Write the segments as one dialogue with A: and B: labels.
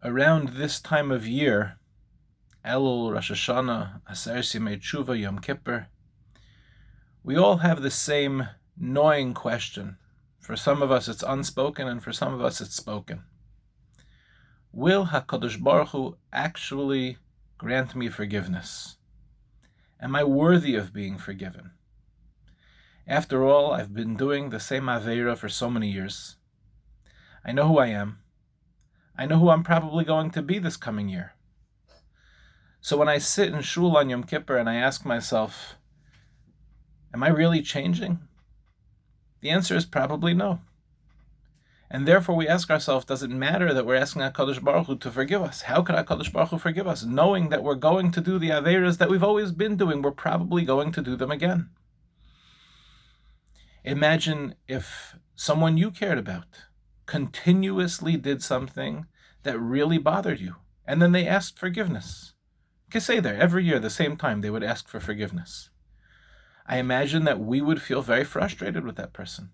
A: Around this time of year, Elul, Rosh Hashanah, Aseret Yemei Tshuva, Yom Kippur, we all have the same gnawing question. For some of us it's unspoken, and for some of us it's spoken. Will HaKadosh Baruch Hu actually grant me forgiveness? Am I worthy of being forgiven? After all, I've been doing the same Aveira for so many years. I know who I am. I know who I'm probably going to be this coming year. So when I sit in Shul on Yom Kippur and I ask myself, am I really changing? The answer is probably no. And therefore we ask ourselves, does it matter that we're asking HaKadosh Baruch Hu to forgive us? How could HaKadosh Baruch Hu forgive us? Knowing that we're going to do the Aveiras that we've always been doing, we're probably going to do them again. Imagine if someone you cared about continuously did something that really bothered you, and then they asked forgiveness. Say there, every year, the same time, they would ask for forgiveness. I imagine that we would feel very frustrated with that person.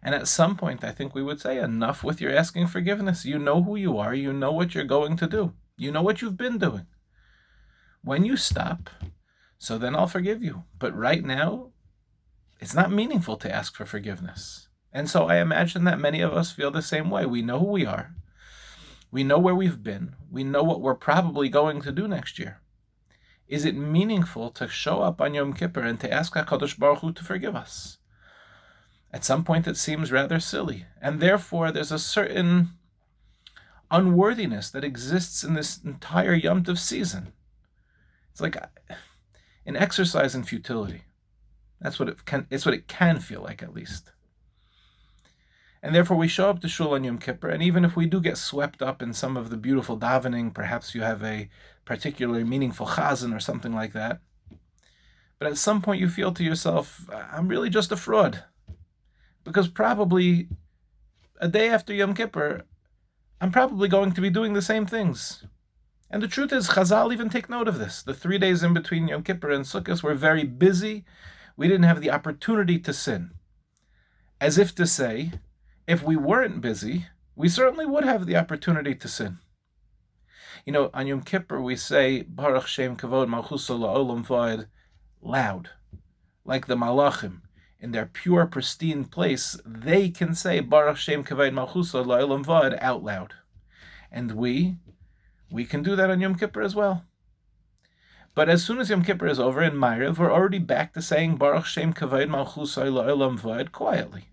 A: And at some point, I think we would say, enough with your asking forgiveness. You know who you are. You know what you're going to do. You know what you've been doing. When you stop, so then I'll forgive you. But right now, it's not meaningful to ask for forgiveness. And so I imagine that many of us feel the same way. We know who we are. We know where we've been. We know what we're probably going to do next year. Is it meaningful to show up on Yom Kippur and to ask HaKadosh Baruch Hu to forgive us? At some point it seems rather silly. And therefore there's a certain unworthiness that exists in this entire Yom Tov season. It's like an exercise in futility. It's what it can feel like, at least. And therefore we show up to Shul on Yom Kippur, and even if we do get swept up in some of the beautiful davening, perhaps you have a particularly meaningful chazan or something like that, but at some point you feel to yourself, I'm really just a fraud. Because probably a day after Yom Kippur, I'm probably going to be doing the same things. And the truth is, Chazal even take note of this. The 3 days in between Yom Kippur and Sukkot were very busy. We didn't have the opportunity to sin. As if to say, if we weren't busy, we certainly would have the opportunity to sin. You know, on Yom Kippur we say, Baruch Shem Kavod Malchuso La'olam Va'ed, loud, like the Malachim. In their pure, pristine place, they can say Baruch Shem Kavod Malchuso La'olam Va'ed out loud. And we can do that on Yom Kippur as well. But as soon as Yom Kippur is over in Ma'ariv, we're already back to saying Baruch Shem Kavod Malchuso La'olam Va'ed quietly.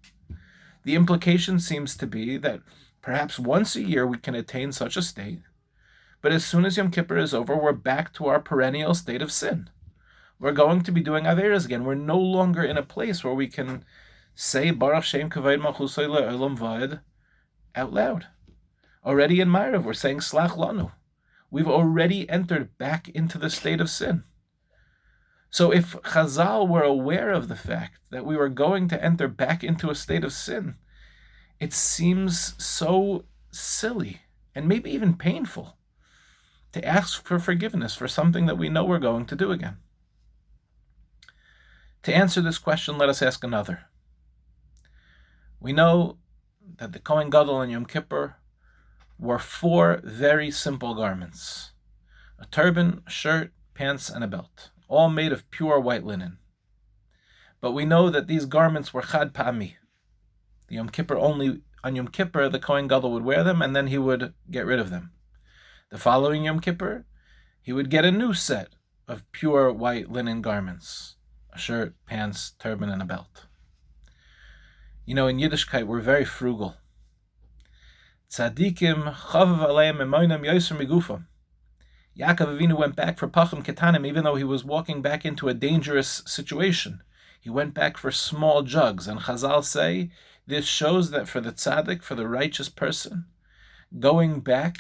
A: The implication seems to be that perhaps once a year we can attain such a state, but as soon as Yom Kippur is over, we're back to our perennial state of sin. We're going to be doing Aveiras again. We're no longer in a place where we can say Baruch Shem Kavod Malchuso La'olam Va'ed out loud. Already in Ma'ariv, we're saying Slach Lanu. We've already entered back into the state of sin. So if Chazal were aware of the fact that we were going to enter back into a state of sin, it seems so silly and maybe even painful to ask for forgiveness for something that we know we're going to do again. To answer this question, let us ask another. We know that the Kohen Gadol on Yom Kippur wore 4 very simple garments: a turban, a shirt, pants, and a belt, all made of pure white linen. But we know that these garments were chad pa'ami. On Yom Kippur, the Kohen Gadol would wear them, and then he would get rid of them. The following Yom Kippur, he would get a new set of pure white linen garments: a shirt, pants, turban, and a belt. You know, in Yiddishkeit, we're very frugal. Tzadikim chavav aleim emoinem yoser migufam. Yaakov Avinu went back for pachim ketanim, even though he was walking back into a dangerous situation. He went back for small jugs, and Chazal say this shows that for the tzaddik, for the righteous person, going back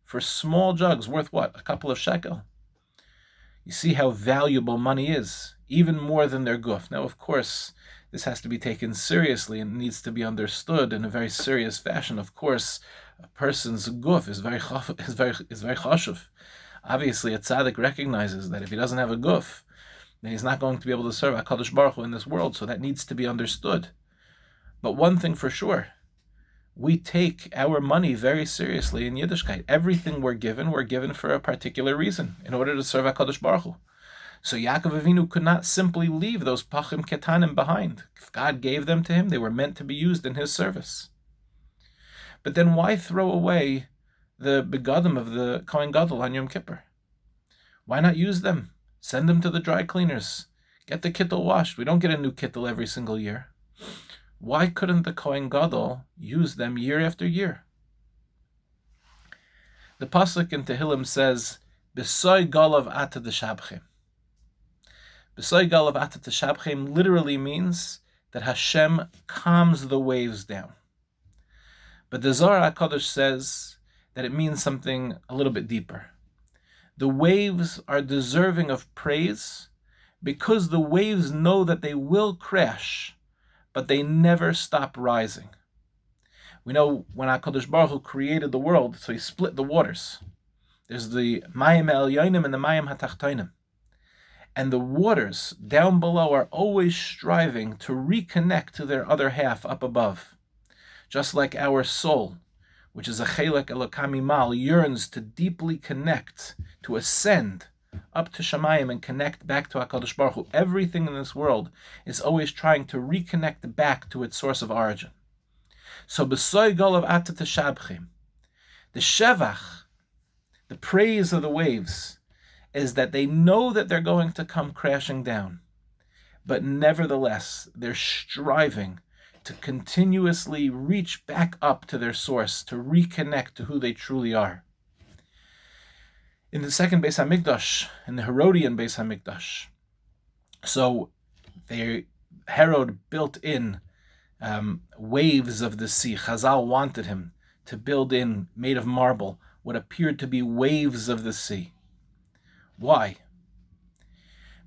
A: for small jugs worth what? A couple of shekel. You see how valuable money is, even more than their guf. Now, of course, this has to be taken seriously and needs to be understood in a very serious fashion. Of course, a person's guf is very chashuv. Obviously, a tzaddik recognizes that if he doesn't have a guf, then he's not going to be able to serve HaKadosh Baruch Hu in this world, so that needs to be understood. But one thing for sure, we take our money very seriously in Yiddishkeit. Everything we're given for a particular reason, in order to serve HaKadosh Baruch Hu. So Yaakov Avinu could not simply leave those pachim ketanim behind. If God gave them to him, they were meant to be used in his service. But then why throw away the begadim of the Kohen Gadol on Yom Kippur? Why not use them? Send them to the dry cleaners. Get the kittel washed. We don't get a new kittel every single year. Why couldn't the Kohen Gadol use them year after year? The pasuk in Tehillim says, "B'soy galav ata d'shabchem." B'soy galav ata d'shabchem literally means that Hashem calms the waves down. But the Zohar HaKadosh says that it means something a little bit deeper. The waves are deserving of praise because the waves know that they will crash, but they never stop rising. We know when HaKadosh Baruch Hu created the world, so he split the waters. There's the Mayim Elyonim and the Mayim Hatachtonim. And the waters down below are always striving to reconnect to their other half up above. Just like our soul, which is a Chelek Elokam Imal, yearns to deeply connect, to ascend up to Shemayim and connect back to HaKadosh Baruch Hu. Everything in this world is always trying to reconnect back to its source of origin. So B'soy golav ata t'shabchim, the shevach, the praise of the waves, is that they know that they're going to come crashing down, but nevertheless they're striving to continuously reach back up to their source, to reconnect to who they truly are. In the second Beis HaMikdash, in the Herodian Beis HaMikdash, so Herod built in waves of the sea. Chazal wanted him to build in, made of marble, what appeared to be waves of the sea. Why?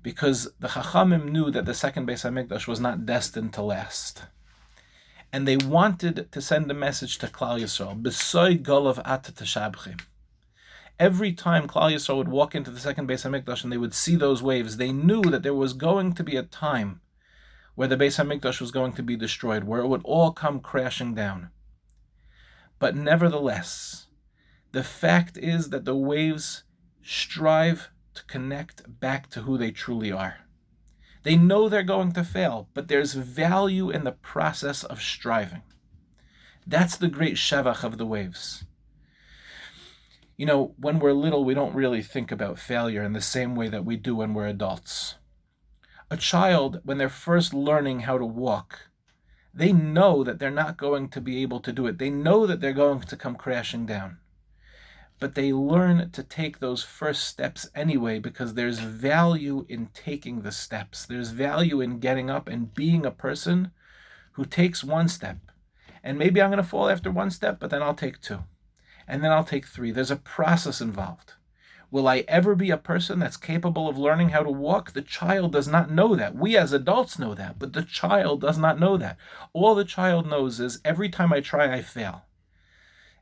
A: Because the Chachamim knew that the second Beis HaMikdash was not destined to last. And they wanted to send a message to Klal Yisrael, B'soy golav ata t'shabchim. Every time Klal Yisrael would walk into the second Beis HaMikdash and they would see those waves, they knew that there was going to be a time where the Beis HaMikdash was going to be destroyed, where it would all come crashing down. But nevertheless, the fact is that the waves strive to connect back to who they truly are. They know they're going to fail, but there's value in the process of striving. That's the great shevach of the waves. You know, when we're little, we don't really think about failure in the same way that we do when we're adults. A child, when they're first learning how to walk, they know that they're not going to be able to do it. They know that they're going to come crashing down. But they learn to take those first steps anyway because there's value in taking the steps. There's value in getting up and being a person who takes one step. And maybe I'm going to fall after one step, but then I'll take two. And then I'll take three. There's a process involved. Will I ever be a person that's capable of learning how to walk? The child does not know that. We as adults know that, but the child does not know that. All the child knows is every time I try, I fail.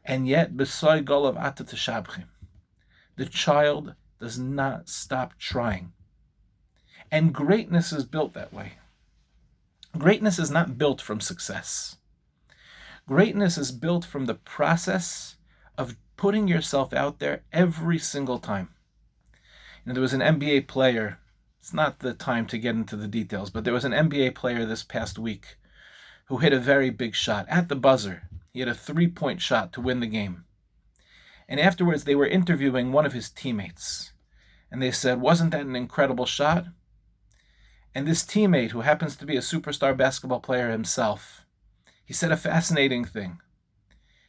A: And yet, b'soy golav ata t'shabchim, the child does not stop trying. And greatness is built that way. Greatness is not built from success. Greatness is built from the process of putting yourself out there every single time. You know, there was an NBA player, it's not the time to get into the details, but there was an NBA player this past week who hit a very big shot at the buzzer. He had a 3-point shot to win the game. And afterwards, they were interviewing one of his teammates. And they said, wasn't that an incredible shot? And this teammate, who happens to be a superstar basketball player himself, he said a fascinating thing.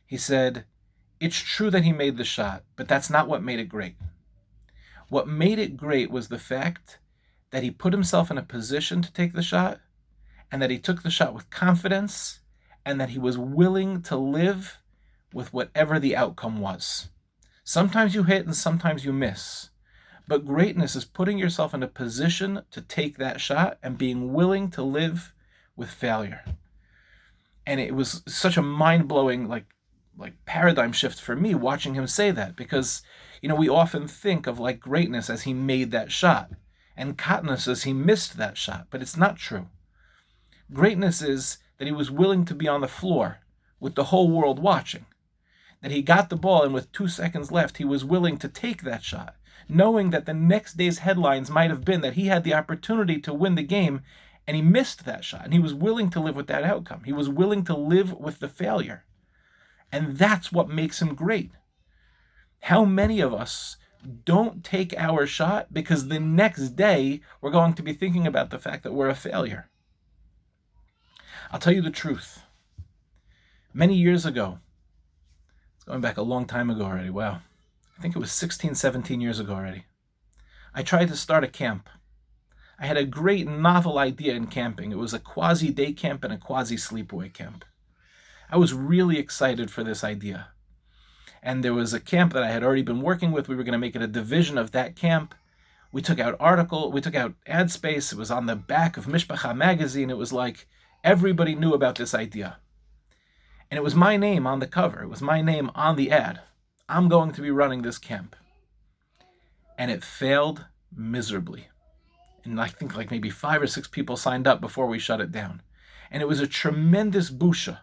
A: He said, it's true that he made the shot, but that's not what made it great. What made it great was the fact that he put himself in a position to take the shot, and that he took the shot with confidence, and that he was willing to live with whatever the outcome was. Sometimes you hit and sometimes you miss. But greatness is putting yourself in a position to take that shot and being willing to live with failure. And it was such a mind-blowing like paradigm shift for me watching him say that, because you know we often think of like greatness as he made that shot and katnus as he missed that shot, but it's not true. Greatness is that he was willing to be on the floor with the whole world watching, that he got the ball and with 2 seconds left, he was willing to take that shot, knowing that the next day's headlines might have been that he had the opportunity to win the game and he missed that shot. And he was willing to live with that outcome. He was willing to live with the failure. And that's what makes him great. How many of us don't take our shot because the next day we're going to be thinking about the fact that we're a failure? I'll tell you the truth. Many years ago, it's going back a long time ago already, wow. I think it was 16, 17 years ago already. I tried to start a camp. I had a great novel idea in camping. It was a quasi-day camp and a quasi-sleepaway camp. I was really excited for this idea. And there was a camp that I had already been working with. We were going to make it a division of that camp. We took out ad space. It was on the back of Mishpacha magazine. It was like everybody knew about this idea. And it was my name on the cover. It was my name on the ad. I'm going to be running this camp. And it failed miserably. And I think like maybe 5 or 6 people signed up before we shut it down. And it was a tremendous busha.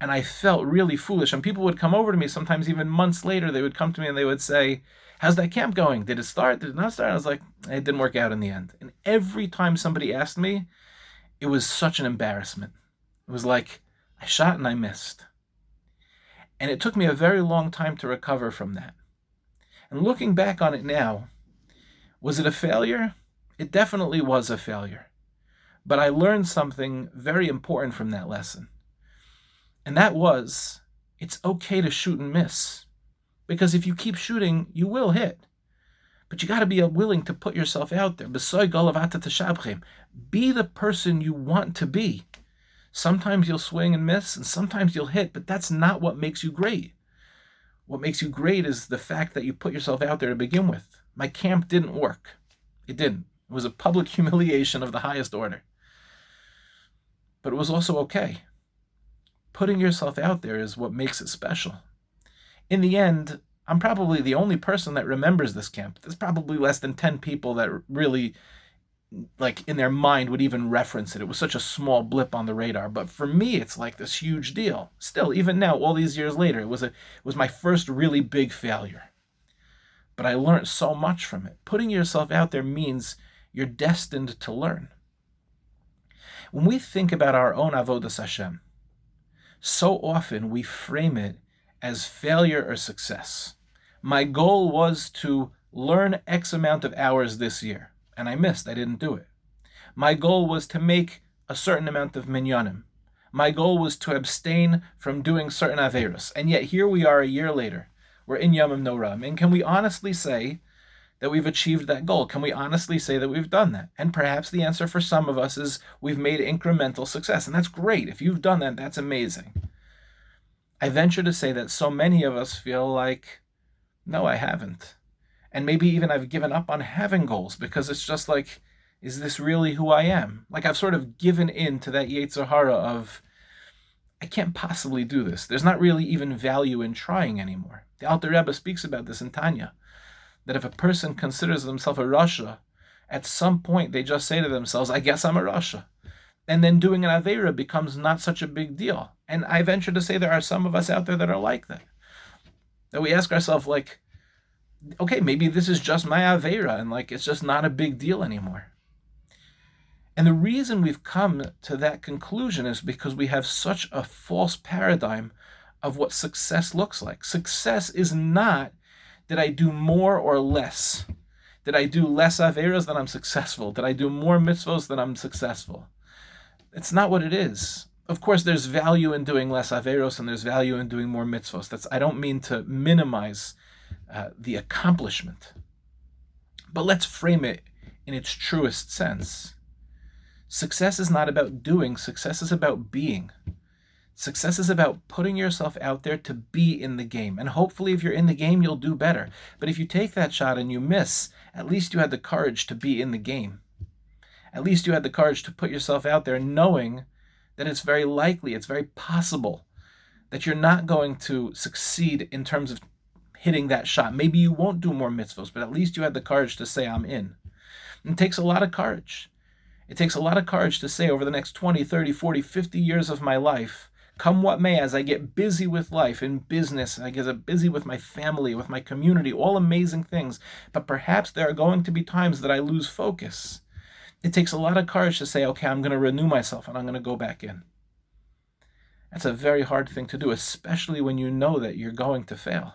A: And I felt really foolish. And people would come over to me, sometimes even months later, they would come to me and they would say, how's that camp going? Did it start? Did it not start? I was like, it didn't work out in the end. And every time somebody asked me, it was such an embarrassment. It was like, I shot and I missed. And it took me a very long time to recover from that. And looking back on it now, was it a failure? It definitely was a failure. But I learned something very important from that lesson. And that was, it's okay to shoot and miss. Because if you keep shooting, you will hit. But you got to be willing to put yourself out there. Be the person you want to be. Sometimes you'll swing and miss, and sometimes you'll hit, but that's not what makes you great. What makes you great is the fact that you put yourself out there to begin with. My camp didn't work. It didn't. It was a public humiliation of the highest order. But it was also okay. Putting yourself out there is what makes it special. In the end, I'm probably the only person that remembers this camp. There's probably less than 10 people that really, like, in their mind would even reference it. It was such a small blip on the radar. But for me, it's like this huge deal. Still, even now, all these years later, it was my first really big failure. But I learned so much from it. Putting yourself out there means you're destined to learn. When we think about our own avodas Hashem, so often we frame it as failure or success. My goal was to learn X amount of hours this year, and I missed. I didn't do it. My goal was to make a certain amount of minyanim. My goal was to abstain from doing certain averos, and yet here we are a year later. We're in Yomim Noram, and can we honestly say that we've achieved that goal? Can we honestly say that we've done that? And perhaps the answer for some of us is we've made incremental success, and that's great. If you've done that, that's amazing. I venture to say that so many of us feel like, no, I haven't. And maybe even I've given up on having goals because it's just like, is this really who I am? Like I've sort of given in to that Yetzer Hara of, I can't possibly do this. There's not really even value in trying anymore. The Alter Rebbe speaks about this in Tanya, that if a person considers themselves a Rasha, at some point they just say to themselves, I guess I'm a Rasha. And then doing an Aveira becomes not such a big deal. And I venture to say there are some of us out there that are like that. That we ask ourselves like, okay, maybe this is just my Aveira, and like it's just not a big deal anymore. And the reason we've come to that conclusion is because we have such a false paradigm of what success looks like. Success is not, did I do more or less? Did I do less Averas than I'm successful? Did I do more mitzvos than I'm successful? It's not what it is. Of course, there's value in doing less Averos and there's value in doing more mitzvos. I don't mean to minimize the accomplishment. But let's frame it in its truest sense. Success is not about doing. Success is about being. Success is about putting yourself out there to be in the game. And hopefully if you're in the game, you'll do better. But if you take that shot and you miss, at least you had the courage to be in the game. At least you had the courage to put yourself out there knowing that it's very likely, it's very possible that you're not going to succeed in terms of hitting that shot. Maybe you won't do more mitzvos, but at least you had the courage to say, I'm in. And it takes a lot of courage. It takes a lot of courage to say over the next 20, 30, 40, 50 years of my life, Come what may, as I get busy with life, in business, and I get busy with my family, with my community, all amazing things, but perhaps there are going to be times that I lose focus. It takes a lot of courage to say, okay, I'm going to renew myself and I'm going to go back in. That's a very hard thing to do, especially when you know that you're going to fail.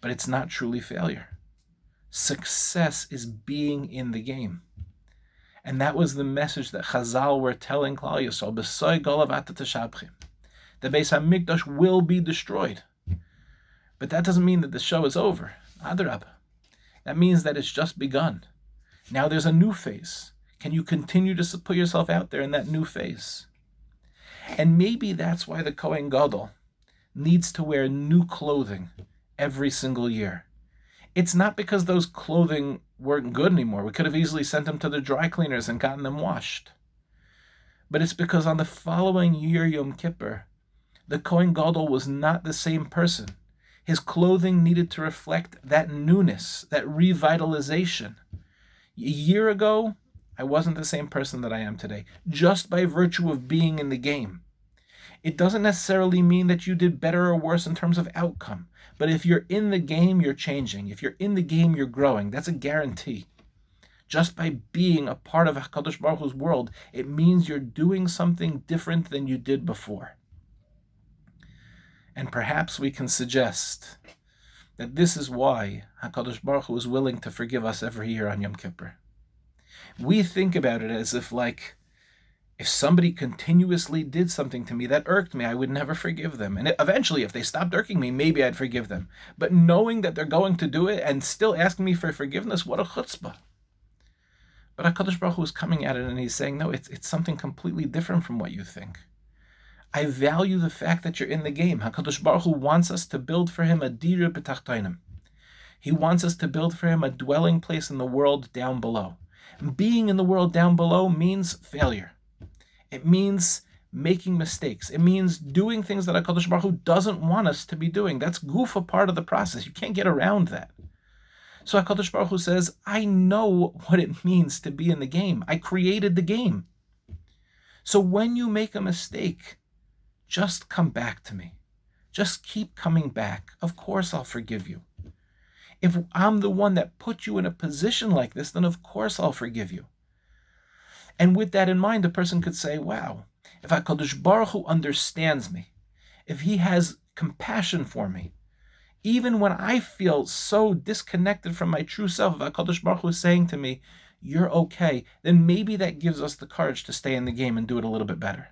A: But it's not truly failure. Success is being in the game. And that was the message that Chazal were telling Klal Yisrael. The Beis HaMikdash will be destroyed. But that doesn't mean that the show is over. Adrabah. That means that it's just begun. Now there's a new phase. Can you continue to put yourself out there in that new phase? And maybe that's why the Kohen Gadol needs to wear new clothing every single year. It's not because those clothing weren't good anymore. We could have easily sent them to the dry cleaners and gotten them washed. But it's because on the following year, Yom Kippur, the Kohen Gadol was not the same person. His clothing needed to reflect that newness, that revitalization. A year ago, I wasn't the same person that I am today, just by virtue of being in the game. It doesn't necessarily mean that you did better or worse in terms of outcome. But if you're in the game, you're changing. If you're in the game, you're growing. That's a guarantee. Just by being a part of HaKadosh Baruch Hu's world, it means you're doing something different than you did before. And perhaps we can suggest that this is why HaKadosh Baruch Hu is willing to forgive us every year on Yom Kippur. We think about it as if somebody continuously did something to me that irked me, I would never forgive them. And eventually, if they stopped irking me, maybe I'd forgive them. But knowing that they're going to do it and still asking me for forgiveness, what a chutzpah. But HaKadosh Baruch Hu is coming at it and he's saying, no, it's something completely different from what you think. I value the fact that you're in the game. HaKadosh Baruch Hu wants us to build for him a dira b'tachtonim. He wants us to build for him a dwelling place in the world down below. Being in the world down below means failure. It means making mistakes. It means doing things that HaKadosh Baruch Hu doesn't want us to be doing. That's goof a part of the process. You can't get around that. So HaKadosh Baruch Hu says, I know what it means to be in the game. I created the game. So when you make a mistake, just come back to me. Just keep coming back. Of course I'll forgive you. If I'm the one that put you in a position like this, then of course I'll forgive you. And with that in mind, a person could say, wow, if HaKadosh Baruch Hu understands me, if he has compassion for me, even when I feel so disconnected from my true self, if HaKadosh Baruch Hu is saying to me, you're okay, then maybe that gives us the courage to stay in the game and do it a little bit better.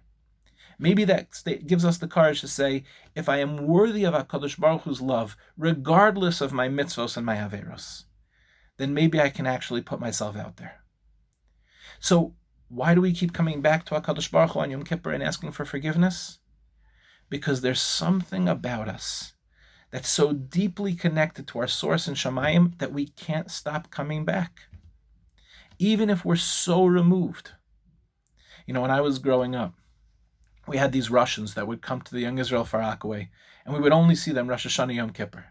A: Maybe that gives us the courage to say, if I am worthy of HaKadosh Baruch Hu's love, regardless of my mitzvos and my averos, then maybe I can actually put myself out there. So why do we keep coming back to HaKadosh Baruch Hu on Yom Kippur and asking for forgiveness? Because there's something about us that's so deeply connected to our source in Shamayim that we can't stop coming back, even if we're so removed. You know, when I was growing up, we had these Russians that would come to the Young Israel Far Rockaway, and we would only see them Rosh Hashanah Yom Kippur.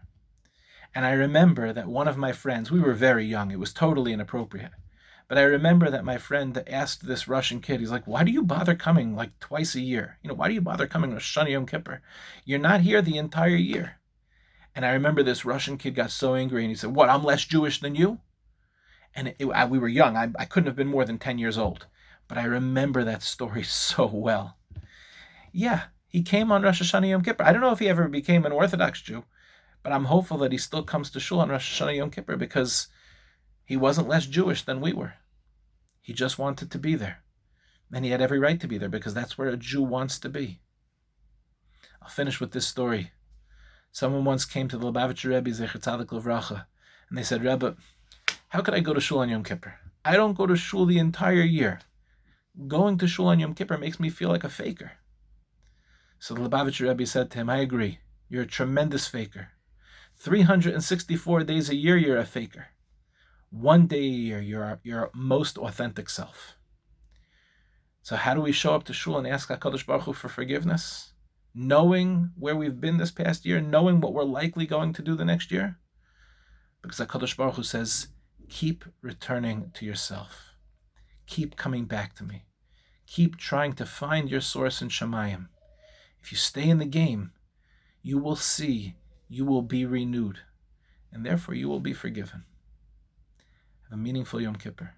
A: And I remember that one of my friends, we were very young, it was totally inappropriate, but I remember that my friend asked this Russian kid, he's like, why do you bother coming like twice a year? You know, why do you bother coming Rosh Hashanah Yom Kippur? You're not here the entire year. And I remember this Russian kid got so angry and he said, what, I'm less Jewish than you? And we were young. I couldn't have been more than 10 years old. But I remember that story so well. Yeah, he came on Rosh Hashanah Yom Kippur. I don't know if he ever became an Orthodox Jew, but I'm hopeful that he still comes to shul on Rosh Hashanah Yom Kippur because he wasn't less Jewish than we were. He just wanted to be there. And he had every right to be there because that's where a Jew wants to be. I'll finish with this story. Someone once came to the Lubavitcher Rebbe, Zecher Tzadik Livracha, and they said, Rebbe, how could I go to shul on Yom Kippur? I don't go to shul the entire year. Going to shul on Yom Kippur makes me feel like a faker. So the Lubavitcher Rebbe said to him, I agree. You're a tremendous faker. 364 days a year, you're a faker. One day a year, you're your most authentic self. So how do we show up to shul and ask HaKadosh Baruch Hu for forgiveness? Knowing where we've been this past year, knowing what we're likely going to do the next year? Because HaKadosh Baruch Hu says, keep returning to yourself. Keep coming back to me. Keep trying to find your source in Shamayim. if you stay in the game, you will see you will be renewed, and therefore you will be forgiven. Have a meaningful Yom Kippur.